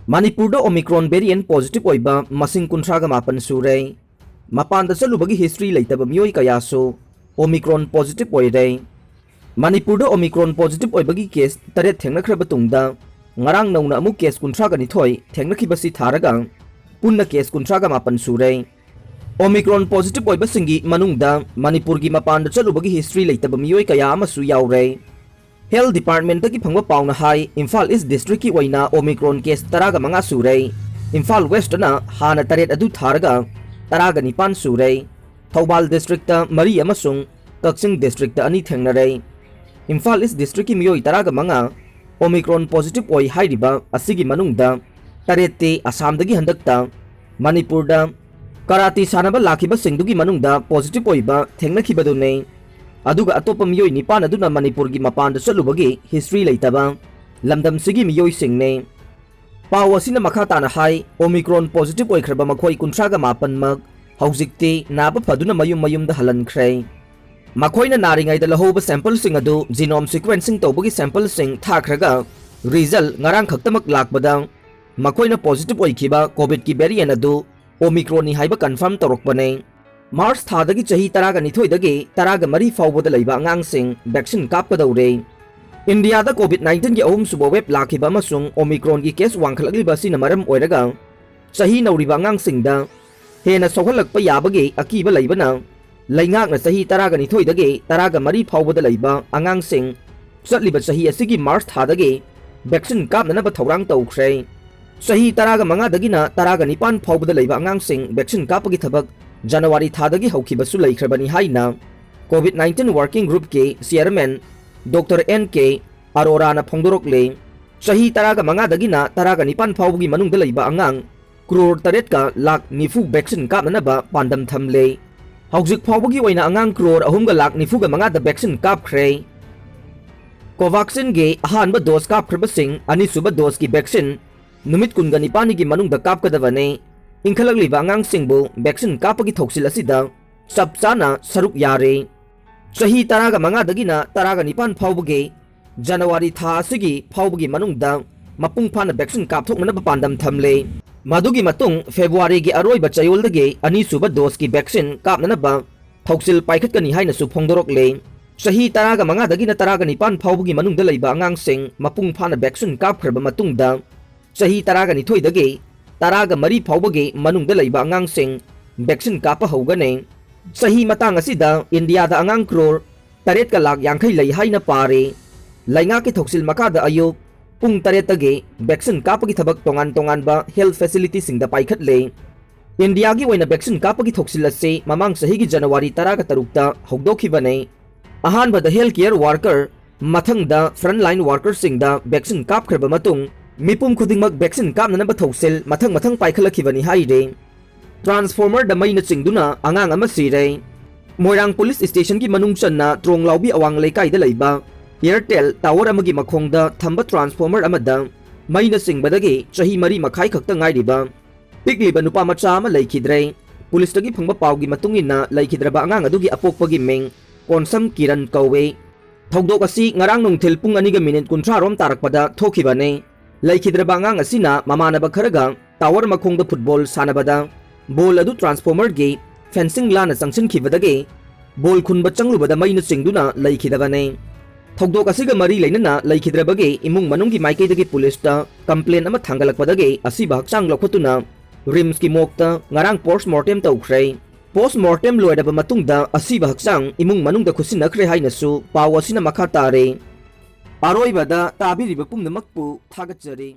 Manipur da Omicron variant positive oiba masing kuntraga mapan sure. Mapanda Chatlubagi history Leitaba Meeoi Kayasu Omicron positive oire. Manipur da Omicron positive oibagi case taret thengnakhra batungda ngarang nauna amu case kuntraga nithoi thengnakhibasi tharaga punna case kuntraga mapan sure. Omicron positive oiba singi manungda Manipur gi Mapanda Chatlubagi history Leitaba Meeoi kaya amasu yaure. Health Department की फंगवा पाउना high Imphal east district की वैना Omicron case तरागा मंगा सूरे Imphal waste ना हाना तरेट अदु थारगा तरागा निपान सूरे Thoubal district मरी अमसुंग Kakching district अनी थेंगनरे Imphal east district की मियोई तरागा मंगा Omicron positive ओई हाइरिबा असिगी मनुंगदा तरेते असम दगी हंदकता मणिपुर दा कराती सानबा लाखिबा सिंगदुगी मनुंगदा पॉजिटिव ओइबा थेंगनखिबदुने अदुगा अतोप मियोई निपान अदुना मणिपुर की मपान चलुबगी हिस्ट्री लेतबा लमदम सिगी मियोई सिंगने पाव असिना मखा ताना हाई ओमिक्रॉन पॉजिटिव ओइखरबा मखोई कुंथ्रागा मापन मग हौजिक्ति नाबा फदुना मयुम मयुमदा हलनख्रे मखोइना नारिंगाइदा लहोबा सैंपल सिंग अदु जीनोम सीक्वेंसिंग तौबगी सैंपल सिंग थाखरगा रिजल्ट ngarang खक्तमक लाकबदा मखोइना पॉजिटिव ओइखिबा कोविड की वेरिएंट अदु ओमिक्रॉन नि हाइबा कंफर्म तौरकबने मार्च थादगी चही तरागा निथोइदगी तरागा मरी फाउबदा लैबा अंगांगसिंग वैक्सीन कापकदौरे इंडिया दा कोविड-19 की अहुम सुबो वेब लाखिबा अमसुंग ओमिक्रॉन की केस वांखलगलिबा सिना मरम ओइरगा चही नौरिबा अंगांगसिंगदा हेना सोखलकपा याबगी अकीबा लैबना लैंगाकना चही तरागा निथोइदगी तरागा मरी फाउबदा लैबा अंगांगसिंग चटलिबा चही असिगी मार्च थादगी वैक्सीन कापननबा थौरांग तौख्रे चही तरागा मंगादगिना तरागा निपान फाउबदा लैबा अंगांगसिंग वैक्सीन कापगी थबक जनवरी थादगी हौखिबसु लैख्रबनी हाइना कोविड-19 वर्किंग ग्रुप के चेयरमैन डॉक्टर एन.के. अरोराना फोंदोरकले चही तरागा मंगादगिना तरागा निपान फाउबगी मनुंगदा लैबा अंगांग क्रोर तरेट का लाख निफु वैक्सीन कापननबा पांडम थमले हौजिक फाउबगी ओइना अंगांग क्रोर अहुमगा लाख निफुगा मंगादा वैक्सीन कापख्रे कोवैक्सीन गे अहानबा डोज कापख्रबसिंग अनिसुबा डोज की वैक्सीन नुमित कुनगा निपानी की मनुंगदा कापकदबने इंखलगलिबा अंगांगसिंगबु वैक्सीन कापगी थौसिल असिदा सब चाना सरुक यारे चही तरागा मंगादगिना तरागा निपान फाउबगे जनवरी था असिगी फाउबगी मनुंगदा मपुंग फाना वैक्सीन कापथोकनबा पांडम थमले मदुगी मतुंग फेब्रुआरी की अरोइबा चयोलदगे अनिसुबा डोज की वैक्सीन कापननबा थौसिल पाइखतकनी हाइनसु फोंदोरकले चही तरागा मंगादगिना तरागा निपान फाउबगी मनुंगदा लैबा अंगांगसिंग मपुंग फाना वैक्सीन कापख्रबा मतुंगदा चही तरागा निथोइदगे तरागा मरी फाउबगे मनुंगदा लैबा अंगांगसिंग वैक्सीन कापा हौगने चही मतांग असिदा इंडिया दा अंगांग क्रोर तरेट का लाख यांखै लै हाइना पारे लैंगा के थौसिल मकादा अयो पुंग तरेतगे वैक्सीन कापगी थबक तोंगान तोंगानबा हेल्थ फैसिलिटी सिंगदा पाइखतले इंडिया की ओइना वैक्सीन कापगी थौसिल असे ममांग सही की जनवरी तरागा तरुकता हौदोखिबने अहानबदा हेल्थ केयर वर्कर मथंगदा फ्रंट लाइन वर्कर सिंगदा वैक्सीन कापख्रबा मतुंग मिपुम खुदिंगमक वैक्सीन कापननबा थौसिल मथंग मथंग पाइखलखिबनी हाइरे ट्रांसफॉर्मर द मैना चिंगदुना अंगांग अमा सिरे मोइरांग पुलिस स्टेशन की मनुंग चन्ना त्रोंगलाउबी अवांग लेकाइदा लैबा एयरटेल टावर अमगी मखोंगदा थंबा ट्रांसफॉर्मर अमदा मैना चिंगबदगी चही मरी मखाई खक्ता ngairiba पिकलिबा नुपा मचा अमा लैखिद्रे पुलिस तगी फंगबा पावगी मतुंगिना लैखिद्रबा अंगांग अदुगी अपोकपगी मिंग कोनसम किरण कौवे थौदोक असि ngarang nungthil pung 2:30 rom tarakpada thokibane लैखिद्रबा अंगांग असिना ममानबा खरगा टावर मखोंगदा फुटबॉल सानबदा बॉल अदु ट्रांसफॉर्मर गे फेंसिंग लाना संगसिनखिबदगे बॉल खुनबा चंगलुबदा मैना चिंगदुना लैखिदबने थौदोक असिगा मरी लैनना लैखिद्रबगे इमुंग मनुंगी माइकेदगे पुलिसता कंप्लेन अमा थांगलकपदगे असिबा हक्चांग लौखतुना रिम्स की मोक्ता ngarang पोस्टमार्टम तौख्रे पोस्टमार्टम लोयदबा मतुंगदा असिबा हक्चांग इमुंग मनुंगदा खुसिनखरे हाइनसु पाव असिना मखा तारे अरोइबदा ताबिरिबा पुंगदमकपु थागतजरी।